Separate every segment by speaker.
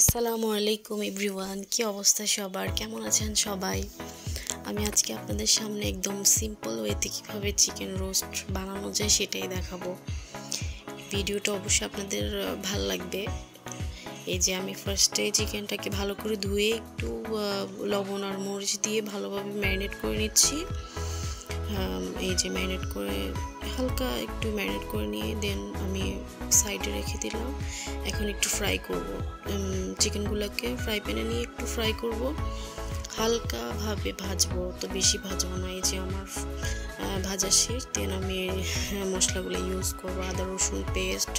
Speaker 1: আসসালামু আলাইকুম এভরিওয়ান, কি অবস্থা সবার? কেমন আছেন সবাই? আমি আজকে আপনাদের সামনে একদম সিম্পল ওয়েতে কিভাবে চিকেন রোস্ট বানানো যায় সেটাই দেখাবো। ভিডিওটা অবশ্যই আপনাদের ভালো লাগবে। এই যে আমি ফার্স্টে চিকেনটাকে ভালো করে ধুয়ে একটু লবণ আর মরিচ দিয়ে ভালোভাবে ম্যারিনেট করে নিচ্ছি। এই যে ম্যারিনেট করে হালকা একটু ম্যারিনেট করে নিয়ে দেন আমি সাইডে রেখে দিলাম। এখন একটু ফ্রাই করব, চিকেনগুলোকে ফ্রাই প্যানে নিয়ে একটু ফ্রাই করব, হালকাভাবে ভাজবো, তো বেশি ভাজবো না। এই যে আমার ভাজা শেষ, দেন আমি মশলাগুলো ইউজ করবো। আদা রসুন পেস্ট,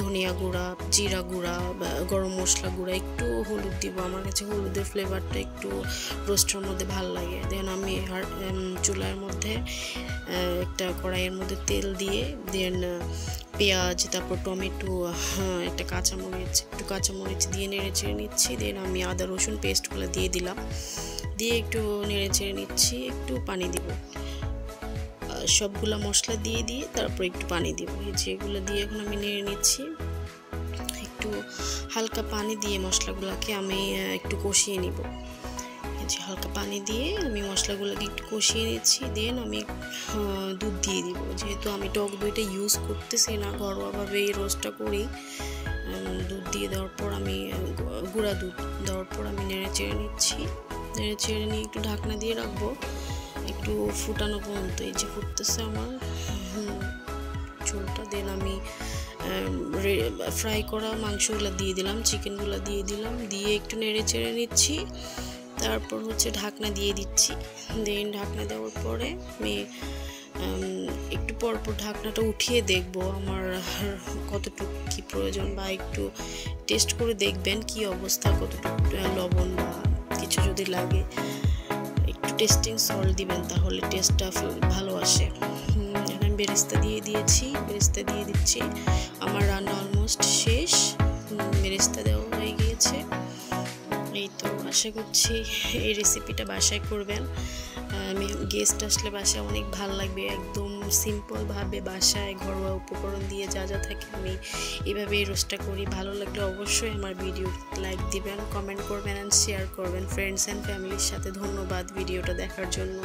Speaker 1: ধনিয়া গুঁড়া, জিরা গুঁড়া, গরম মশলা গুঁড়া, একটু হলুদ দিব। আমার কাছে হলুদের ফ্লেভারটা একটু রোস্টের মধ্যে ভালো লাগে। দেন আমি চুলার মধ্যে একটা কড়াইয়ের মধ্যে তেল দিয়ে দেন পেঁয়াজ, তারপর টমেটো, একটু কাঁচামরিচ দিয়ে নেড়ে চেড়ে নিচ্ছি। দেন আমি আদা রসুন পেস্টগুলো দিয়ে দিলাম, দিয়ে একটু নেড়ে চেড়ে নিচ্ছি। একটু পানি দিব, সবগুলা মশলা দিয়ে তারপর একটু পানি দিব। যেগুলো দিয়ে এখন আমি নেড়ে নিচ্ছি। একটু হালকা পানি দিয়ে মশলাগুলোকে আমি একটু কষিয়ে নিব। হালকা পানি দিয়ে আমি মশলাগুলোকে একটু কষিয়ে নিচ্ছি। দেন আমি দুধ দিয়ে দিব, যেহেতু আমি টক দইটা ইউজ করতেছি না, ঘরোয়াভাবে এই রোস্টটা করি। দুধ দিয়ে দেওয়ার পর আমি গুঁড়া দুধ দেওয়ার পর আমি নেড়ে চেড়ে নিচ্ছি। নেড়ে চেড়ে নিয়ে একটু ঢাকনা দিয়ে রাখবো একটু ফুটানো পর্যন্ত। এই যে ফুটতেছে আমার ঝোলটা। দেন আমি ফ্রাই করা মাংসগুলো দিয়ে দিলাম, চিকেনগুলো দিয়ে দিলাম, দিয়ে একটু নেড়ে চেড়ে নিচ্ছি। তারপর ঢাকনা দিয়ে দিচ্ছি। দেন ঢাকনা দেওয়ার পরে আমি একটু পরপর ঢাকনাটা উঠিয়ে দেখব আমার কতটুকু কি প্রয়োজন, বা একটু টেস্ট করে দেখবেন কি অবস্থা, কতটুকু লবণ বা কিছু যদি লাগে একটু টেস্টিং সল্ট দিবেন, তাহলে টেস্টটা ভালো আসে। আমি বেরেস্তা দিয়ে দিচ্ছি। আমার রান্না অলমোস্ট শেষ, বেরেস্তা দেওয়া হয়ে গিয়েছে। এই তো, আশা করছি এই রেসিপিটা বাসায় করবেন। আমি গেস্ট আসলে বাসায় অনেক ভালো লাগবে। একদম সিম্পলভাবে বাসায় ঘরোয়া উপকরণ দিয়ে যা যা থাকে আমি এইভাবে এই রোস্টটা করি। ভালো লাগলে অবশ্যই আমার ভিডিও লাইক দিবেন, কমেন্ট করবেন অ্যান্ড শেয়ার করবেন ফ্রেন্ডস অ্যান্ড ফ্যামিলির সাথে। ধন্যবাদ ভিডিওটা দেখার জন্য।